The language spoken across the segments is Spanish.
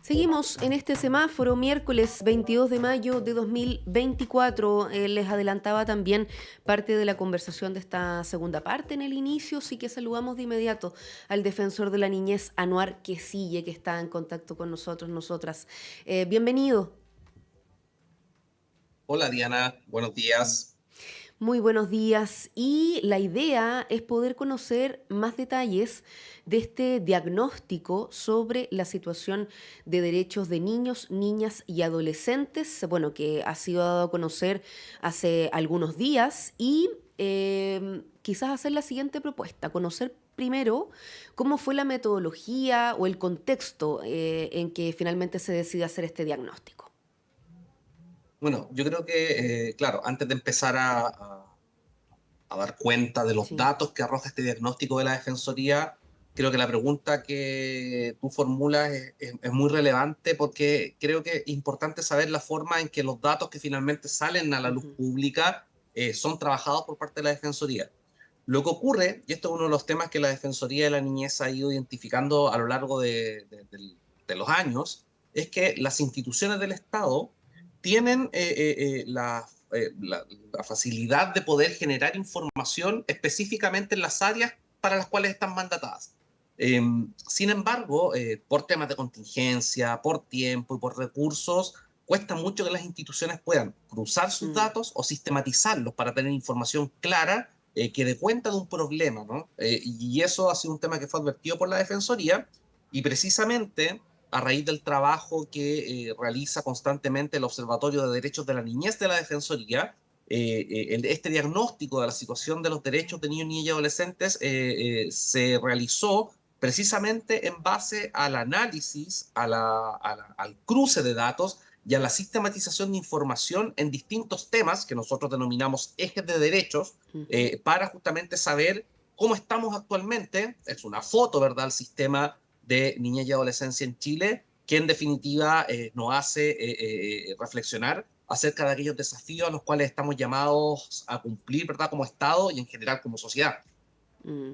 Seguimos en este semáforo, miércoles 22 de mayo de 2024. Les adelantaba también parte de la conversación de esta segunda parte en el inicio, sí que saludamos de inmediato al defensor de la niñez, Anuar Quesille, que está en contacto con nosotros, nosotras. Bienvenido. Hola Diana, buenos días. Muy buenos días y la idea es poder conocer más detalles de este diagnóstico sobre la situación de derechos de niños, niñas y adolescentes, bueno, que ha sido dado a conocer hace algunos días y quizás hacer la siguiente propuesta, conocer primero cómo fue la metodología o el contexto en que finalmente se decide hacer este diagnóstico. Bueno, yo creo que, claro, antes de empezar a dar cuenta de los Sí. datos que arroja este diagnóstico de la Defensoría, creo que la pregunta que tú formulas es muy relevante porque creo que es importante saber la forma en que los datos que finalmente salen a la luz Ujú, pública son trabajados por parte de la Defensoría. Lo que ocurre, y esto es uno de los temas que la Defensoría de la Niñez ha ido identificando a lo largo de los años, es que las instituciones del Estado tienen la facilidad de poder generar información específicamente en las áreas para las cuales están mandatadas. Eh, Sin embargo, por temas de contingencia, por tiempo y por recursos, cuesta mucho que las instituciones puedan cruzar sus mm, datos o sistematizarlos para tener información clara que dé cuenta de un problema, ¿no? Y eso ha sido un tema que fue advertido por la Defensoría y precisamente a raíz del trabajo que realiza constantemente el Observatorio de Derechos de la Niñez de la Defensoría, este diagnóstico de la situación de los derechos de niños, niñas y adolescentes se realizó precisamente en base al análisis, al cruce de datos y a la sistematización de información en distintos temas que nosotros denominamos ejes de derechos, ujú. para justamente saber cómo estamos actualmente. Es una foto, ¿verdad?, al sistema de niñez y adolescencia en Chile, que en definitiva nos hace reflexionar acerca de aquellos desafíos a los cuales estamos llamados a cumplir, ¿verdad?, como Estado y en general como sociedad. Mm.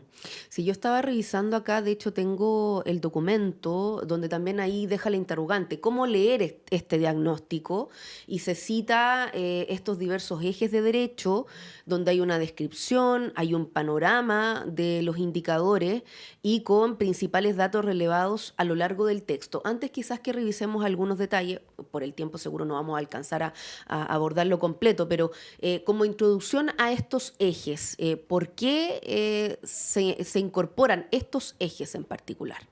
Si yo estaba revisando acá, de hecho tengo el documento donde también ahí deja la interrogante, ¿cómo leer este diagnóstico? Y se cita estos diversos ejes de derecho, donde hay una descripción, hay un panorama de los indicadores y con principales datos relevados a lo largo del texto. Antes quizás que revisemos algunos detalles, por el tiempo seguro no vamos a alcanzar a abordarlo completo, pero como introducción a estos ejes, ¿por qué se incorporan estos ejes en particular?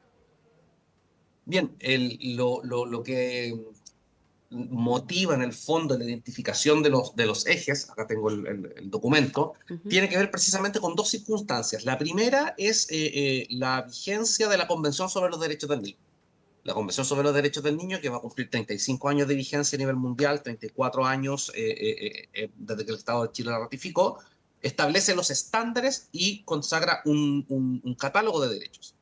Bien, lo que motiva en el fondo la identificación de los ejes, acá tengo el documento, Ujú. tiene que ver precisamente con dos circunstancias. La primera es la vigencia de la Convención sobre los Derechos del Niño. La Convención sobre los Derechos del Niño, que va a cumplir 35 años de vigencia a nivel mundial, 34 años desde que el Estado de Chile la ratificó, establece los estándares y consagra un catálogo de derechos.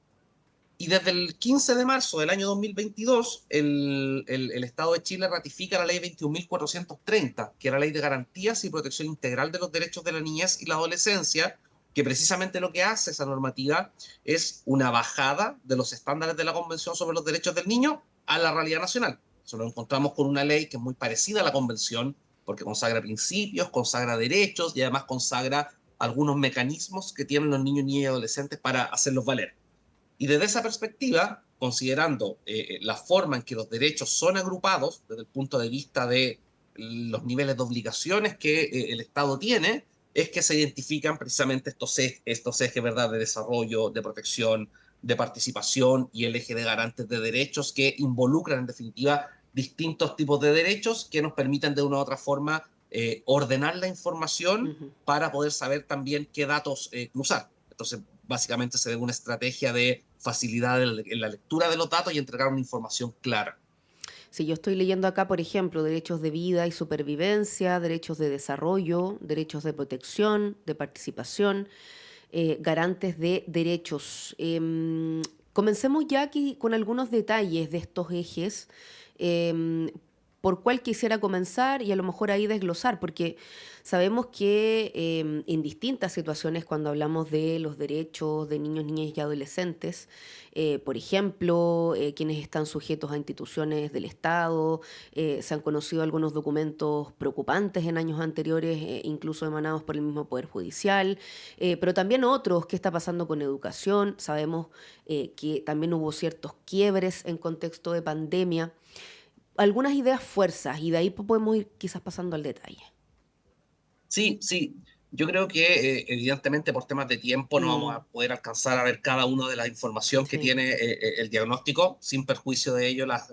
Y desde el 15 de marzo del año 2022, el Estado de Chile ratifica la ley 21.430, que era la ley de garantías y protección integral de los derechos de la niñez y la adolescencia, que precisamente lo que hace esa normativa es una bajada de los estándares de la Convención sobre los Derechos del Niño a la realidad nacional. Eso lo encontramos con una ley que es muy parecida a la Convención, porque consagra principios, consagra derechos y además consagra algunos mecanismos que tienen los niños, niñas y adolescentes para hacerlos valer. Y desde esa perspectiva, considerando la forma en que los derechos son agrupados desde el punto de vista de los niveles de obligaciones que el Estado tiene, es que se identifican precisamente estos ejes, ¿verdad?, de desarrollo, de protección, de participación y el eje de garantes de derechos que involucran en definitiva distintos tipos de derechos que nos permiten de una u otra forma ordenar la información Ujú. para poder saber también qué datos cruzar. Entonces, básicamente se debe una estrategia de facilidad en la lectura de los datos y entregar una información clara. Si yo estoy leyendo acá, por ejemplo, derechos de vida y supervivencia, derechos de desarrollo, derechos de protección, de participación, garantes de derechos. Comencemos ya aquí con algunos detalles de estos ejes. Em, por cuál quisiera comenzar y a lo mejor ahí desglosar, porque sabemos que en distintas situaciones cuando hablamos de los derechos de niños, niñas y adolescentes, por ejemplo, quienes están sujetos a instituciones del Estado, se han conocido algunos documentos preocupantes en años anteriores, incluso emanados por el mismo Poder Judicial, pero también otros, qué está pasando con educación, sabemos que también hubo ciertos quiebres en contexto de pandemia, algunas ideas fuerzas y de ahí podemos ir quizás pasando al detalle. Sí, sí. Yo creo que evidentemente por temas de tiempo no vamos Mm, a poder alcanzar a ver cada una de la información que sí. tiene el diagnóstico. Sin perjuicio de ello, las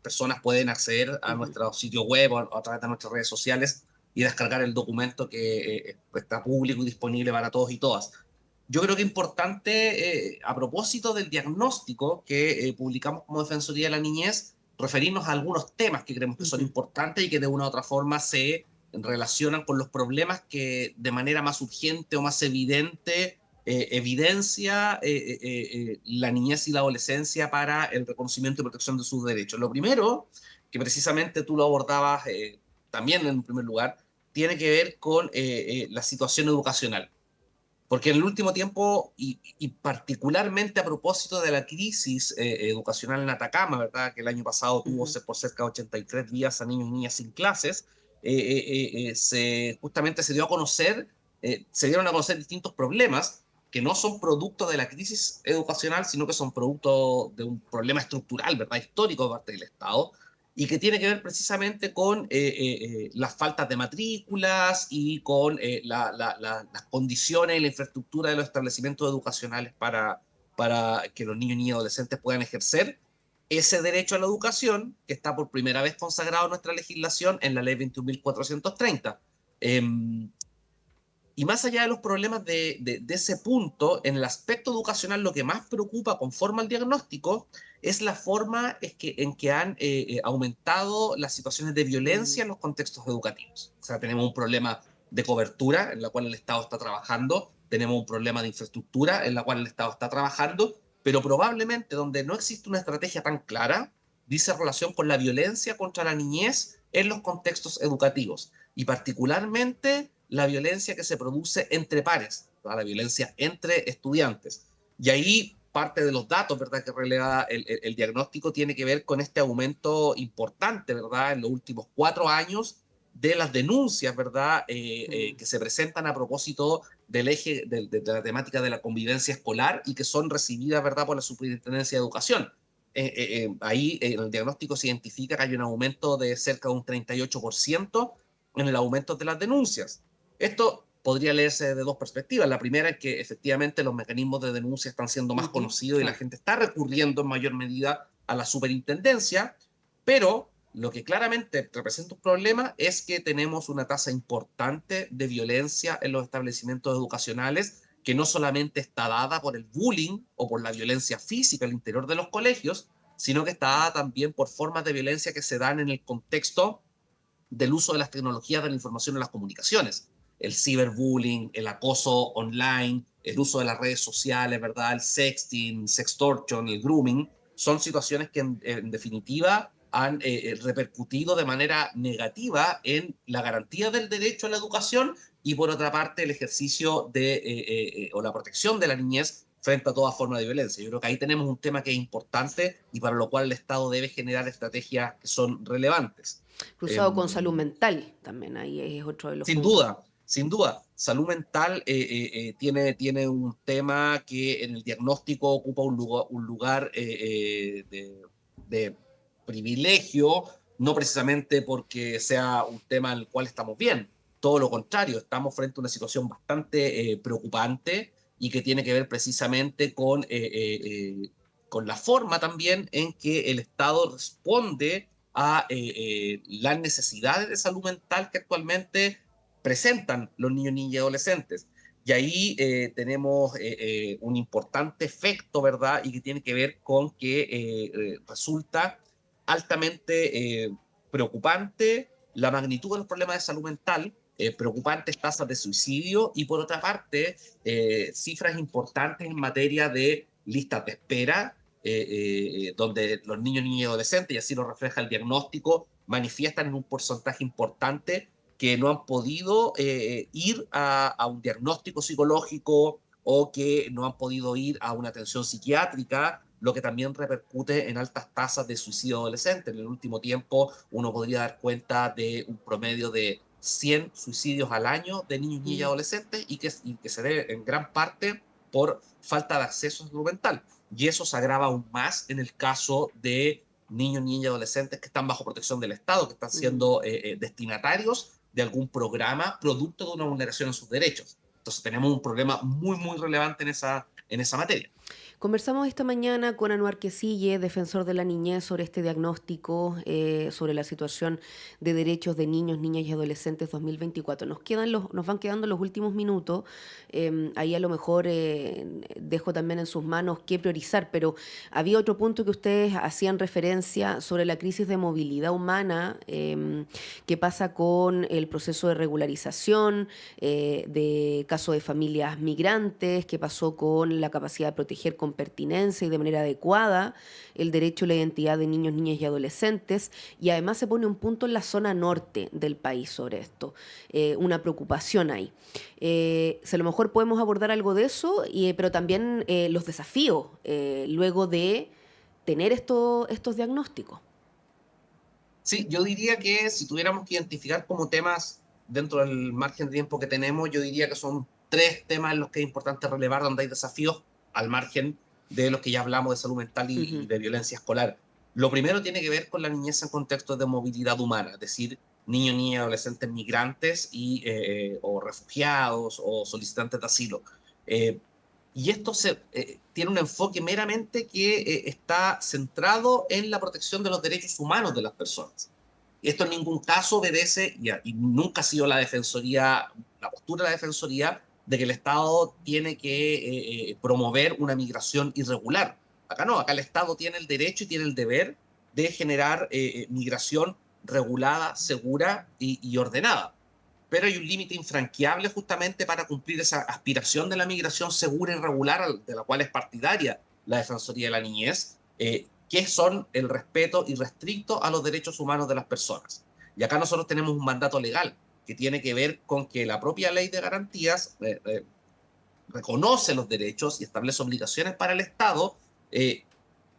personas pueden acceder a Ujú, nuestro sitio web o a través de nuestras redes sociales y descargar el documento que está público y disponible para todos y todas. Yo creo que es importante, a propósito del diagnóstico que publicamos como Defensoría de la Niñez, referirnos a algunos temas que creemos que son ujú, importantes y que de una u otra forma se relacionan con los problemas que de manera más urgente o más evidente evidencia la niñez y la adolescencia para el reconocimiento y protección de sus derechos. Lo primero, que precisamente tú lo abordabas también en primer lugar, tiene que ver con la situación educacional. Porque en el último tiempo, y particularmente a propósito de la crisis educacional en Atacama, ¿verdad? Que el año pasado tuvo ujú, por cerca de 83 días a niños y niñas sin clases, justamente se dio a conocer, se dieron a conocer distintos problemas que no son producto de la crisis educacional, sino que son producto de un problema estructural, ¿verdad? Histórico de parte del Estado, y que tiene que ver precisamente con las faltas de matrículas y con las condiciones y la infraestructura de los establecimientos educacionales para que los niños y adolescentes puedan ejercer ese derecho a la educación que está por primera vez consagrado en nuestra legislación en la ley 21.430. Eh, y más allá de los problemas de ese punto, en el aspecto educacional lo que más preocupa conforme al diagnóstico es la forma en que han aumentado las situaciones de violencia mm, en los contextos educativos. O sea, tenemos un problema de cobertura en la cual el Estado está trabajando, tenemos un problema de infraestructura en la cual el Estado está trabajando, pero probablemente donde no existe una estrategia tan clara, dice relación con la violencia contra la niñez en los contextos educativos y particularmente la violencia que se produce entre pares, ¿verdad? La violencia entre estudiantes. Y ahí parte de los datos, ¿verdad?, que releva el diagnóstico tiene que ver con este aumento importante, ¿verdad?, en los últimos 4 años de las denuncias, ¿verdad?, mm. que se presentan a propósito del eje de la temática de la convivencia escolar y que son recibidas, ¿verdad?, por la Superintendencia de Educación. Ahí en el diagnóstico se identifica que hay un aumento de cerca de un 38% en el aumento de las denuncias. Esto podría leerse de dos perspectivas. La primera es que efectivamente los mecanismos de denuncia están siendo más Ujú, conocidos y la claro. gente está recurriendo en mayor medida a la superintendencia, pero lo que claramente representa un problema es que tenemos una tasa importante de violencia en los establecimientos educacionales que no solamente está dada por el bullying o por la violencia física al interior de los colegios, sino que está dada también por formas de violencia que se dan en el contexto del uso de las tecnologías de la información y las comunicaciones. El ciberbullying, el acoso online, el uso de las redes sociales, ¿verdad? El sexting, sextortion, el grooming, son situaciones que en definitiva han repercutido de manera negativa en la garantía del derecho a la educación y por otra parte el ejercicio o la protección de la niñez frente a toda forma de violencia. Yo creo que ahí tenemos un tema que es importante y para lo cual el Estado debe generar estrategias que son relevantes. Cruzado con salud Em, mental también, ahí es otro de los Sin puntos. duda, sin duda. Salud mental tiene un tema que en el diagnóstico ocupa un lugar de privilegio, no precisamente porque sea un tema en el cual estamos bien. Todo lo contrario, estamos frente a una situación bastante preocupante y que tiene que ver precisamente con la forma también en que el Estado responde a las necesidades de salud mental que actualmente presentan los niños, niñas y adolescentes. Y ahí tenemos un importante efecto, ¿verdad? Y que tiene que ver con que resulta altamente preocupante la magnitud de los problemas de salud mental, preocupantes tasas de suicidio y por otra parte cifras importantes en materia de listas de espera, donde los niños, niñas y adolescentes, y así lo refleja el diagnóstico, manifiestan en un porcentaje importante que no han podido ir a un diagnóstico psicológico o que no han podido ir a una atención psiquiátrica, lo que también repercute en altas tasas de suicidio adolescente. En el último tiempo uno podría dar cuenta de un promedio de 100 suicidios al año de niños, niñas y Mm. adolescentes y que se debe en gran parte por falta de acceso a salud mental. Y eso se agrava aún más en el caso de niños, niñas y adolescentes que están bajo protección del Estado, que están Mm. siendo destinatarios de algún programa producto de una vulneración en sus derechos. Entonces tenemos un problema muy, muy relevante en esa materia. Conversamos esta mañana con Anuar Quesille, defensor de la niñez, sobre este diagnóstico, sobre la situación de derechos de niños, niñas y adolescentes 2024. Nos van quedando los últimos minutos. Ahí a lo mejor dejo también en sus manos qué priorizar, pero había otro punto que ustedes hacían referencia sobre la crisis de movilidad humana, qué pasa con el proceso de regularización, de casos de familias migrantes, qué pasó con la capacidad de proteger con pertinencia y de manera adecuada el derecho a la identidad de niños, niñas y adolescentes. Y además se pone un punto en la zona norte del país sobre esto, una preocupación ahí. Si a lo mejor podemos abordar algo de eso, pero también los desafíos luego de tener estos diagnósticos. Sí, yo diría que si tuviéramos que identificar como temas dentro del margen de tiempo que tenemos, yo diría que son tres temas en los que es importante relevar, donde hay desafíos al margen de los que ya hablamos de salud mental y Ujú. de violencia escolar. Lo primero tiene que ver con la niñez en contextos de movilidad humana, es decir, niños, niñas, adolescentes migrantes o refugiados o solicitantes de asilo. Eh, y esto tiene un enfoque meramente que está centrado en la protección de los derechos humanos de las personas. Esto en ningún caso obedece, y nunca ha sido la postura de la Defensoría, de que el Estado tiene que promover una migración irregular. Acá no, acá el Estado tiene el derecho y tiene el deber de generar migración regulada, segura y ordenada, pero hay un límite infranqueable justamente para cumplir esa aspiración de la migración segura y regular de la cual es partidaria la Defensoría de la Niñez, que son el respeto irrestricto a los derechos humanos de las personas. Y acá nosotros tenemos un mandato legal que tiene que ver con que la propia ley de garantías reconoce los derechos y establece obligaciones para el Estado eh,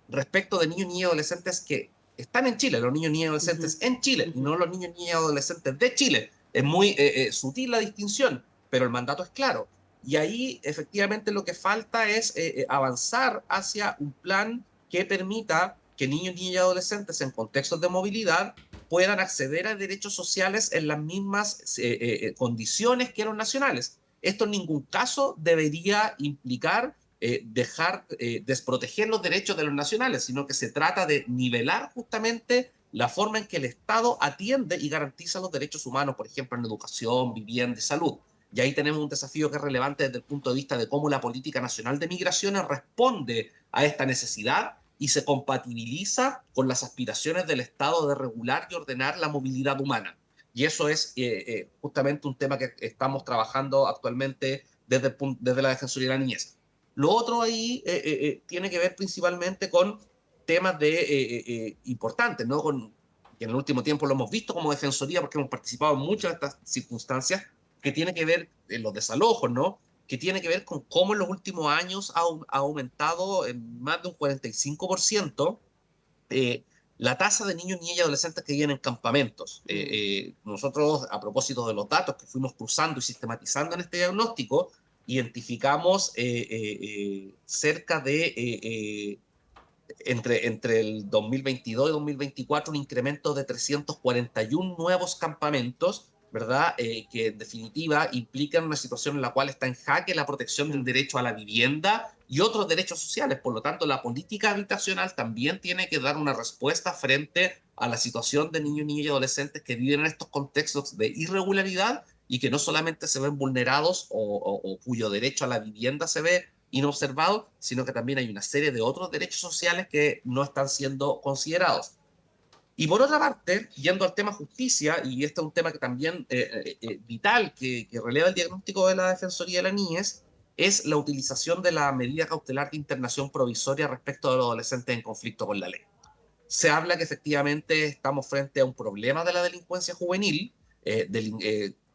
respecto de niños, niñas y adolescentes que están en Chile, los niños, niñas y Ujú. adolescentes en Chile, y Ujú. no los niños, niñas y adolescentes de Chile. Es muy sutil la distinción, pero el mandato es claro. Y ahí efectivamente lo que falta es avanzar hacia un plan que permita que niños, niñas y adolescentes en contextos de movilidad puedan acceder a derechos sociales en las mismas condiciones que los nacionales. Esto en ningún caso debería implicar dejar desproteger los derechos de los nacionales, sino que se trata de nivelar justamente la forma en que el Estado atiende y garantiza los derechos humanos, por ejemplo, en educación, vivienda y salud. Y ahí tenemos un desafío que es relevante desde el punto de vista de cómo la política nacional de migraciones responde a esta necesidad y se compatibiliza con las aspiraciones del Estado de regular y ordenar la movilidad humana. Y eso es justamente un tema que estamos trabajando actualmente desde la Defensoría de la Niñez. Lo otro ahí tiene que ver principalmente con temas importantes, ¿no? Que en el último tiempo lo hemos visto como Defensoría porque hemos participado en muchas de estas circunstancias, que tiene que ver en los desalojos, ¿no? Que tiene que ver con cómo en los últimos años ha aumentado en más de un 45% eh, la tasa de niños, niñas y adolescentes que viven en campamentos. Mm. Nosotros, a propósito de los datos que fuimos cruzando y sistematizando en este diagnóstico, identificamos cerca de entre el 2022 y 2024 un incremento de 341 nuevos campamentos, ¿verdad? Que en definitiva implican una situación en la cual está en jaque la protección del Claro. derecho a la vivienda y otros derechos sociales. Por lo tanto, la política habitacional también tiene que dar una respuesta frente a la situación de niños, niñas y adolescentes que viven en estos contextos de irregularidad y que no solamente se ven vulnerados o cuyo derecho a la vivienda se ve inobservado, sino que también hay una serie de otros derechos sociales que no están siendo considerados. Y por otra parte, yendo al tema justicia, y este es un tema que también vital, que releva el diagnóstico de la Defensoría de la Niñez, es la utilización de la medida cautelar de internación provisoria respecto de los adolescentes en conflicto con la ley. Se habla que efectivamente estamos frente a un problema de la delincuencia juvenil,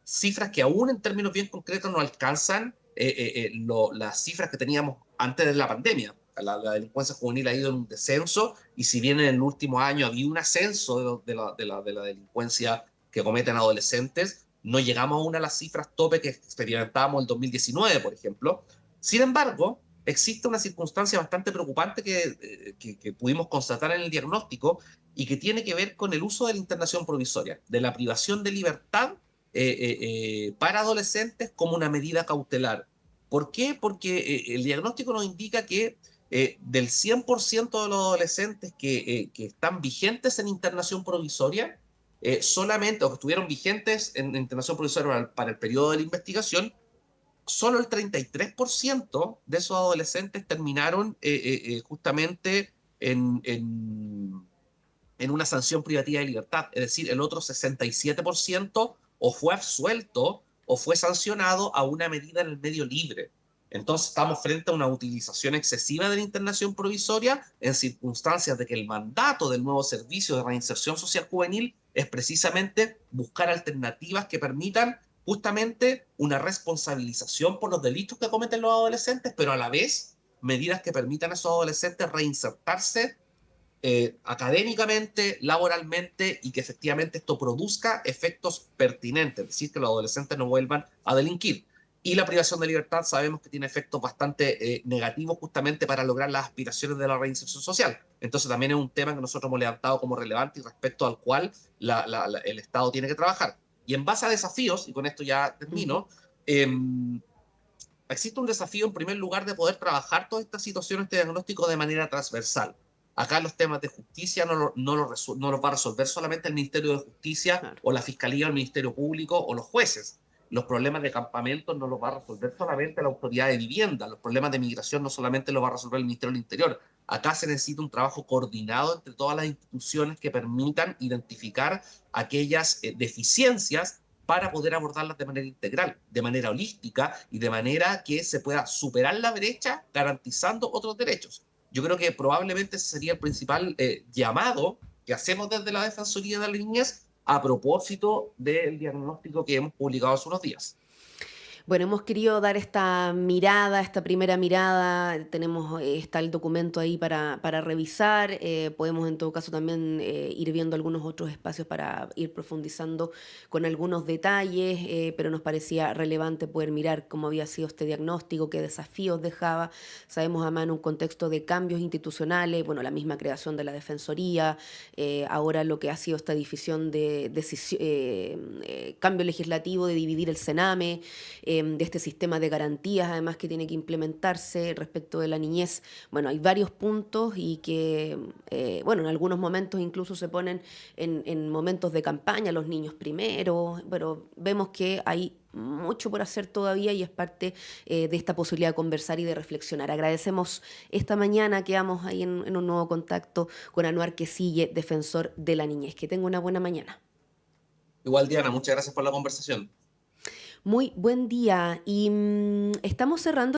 cifras que aún en términos bien concretos no alcanzan las cifras que teníamos antes de la pandemia. La delincuencia juvenil ha ido en un descenso y si bien en el último año había un ascenso de la delincuencia que cometen adolescentes, no llegamos aún a las cifras tope que experimentábamos en el 2019, por ejemplo. Sin embargo, existe una circunstancia bastante preocupante que pudimos constatar en el diagnóstico y que tiene que ver con el uso de la internación provisoria, de la privación de libertad para adolescentes como una medida cautelar. ¿Por qué? Porque el diagnóstico nos indica que del 100% de los adolescentes que están vigentes en internación provisoria, solamente, o que estuvieron vigentes en internación provisoria para el periodo de la investigación, solo el 33% de esos adolescentes terminaron justamente en una sanción privativa de libertad. Es decir, el otro 67% o fue absuelto o fue sancionado a una medida en el medio libre. Entonces estamos frente a una utilización excesiva de la internación provisoria en circunstancias de que el mandato del nuevo servicio de reinserción social juvenil es precisamente buscar alternativas que permitan justamente una responsabilización por los delitos que cometen los adolescentes, pero a la vez medidas que permitan a esos adolescentes reinsertarse académicamente, laboralmente y que efectivamente esto produzca efectos pertinentes, es decir, que los adolescentes no vuelvan a delinquir. Y la privación de libertad sabemos que tiene efectos bastante negativos justamente para lograr las aspiraciones de la reinserción social. Entonces también es un tema que nosotros hemos levantado como relevante y respecto al cual el Estado tiene que trabajar. Y en base a desafíos, y con esto ya termino, existe un desafío en primer lugar de poder trabajar toda esta situación, este diagnóstico de manera transversal. Acá los temas de justicia no los va a resolver solamente el Ministerio de Justicia Claro. o la Fiscalía o el Ministerio Público o los jueces. Los problemas de campamentos no los va a resolver solamente la Autoridad de Vivienda. Los problemas de migración no solamente los va a resolver el Ministerio del Interior. Acá se necesita un trabajo coordinado entre todas las instituciones que permitan identificar aquellas deficiencias para poder abordarlas de manera integral, de manera holística y de manera que se pueda superar la brecha garantizando otros derechos. Yo creo que probablemente ese sería el principal llamado que hacemos desde la Defensoría de la Niñez a propósito del diagnóstico que hemos publicado hace unos días. Bueno, hemos querido dar esta mirada, esta primera mirada. Tenemos, está el documento ahí para revisar. Podemos en todo caso también ir viendo algunos otros espacios para ir profundizando con algunos detalles, pero nos parecía relevante poder mirar cómo había sido este diagnóstico, qué desafíos dejaba. Sabemos además en un contexto de cambios institucionales, bueno, la misma creación de la Defensoría, ahora lo que ha sido esta división cambio legislativo de dividir el Sename, de este sistema de garantías, además que tiene que implementarse respecto de la niñez. Bueno, hay varios puntos y que, bueno, en algunos momentos incluso se ponen en momentos de campaña los niños primero, pero vemos que hay mucho por hacer todavía y es parte de esta posibilidad de conversar y de reflexionar. Agradecemos esta mañana, quedamos ahí en un nuevo contacto con Anuar Quisille, defensor de la niñez. Que tenga una buena mañana. Igual, Diana, muchas gracias por la conversación. Muy buen día y estamos cerrando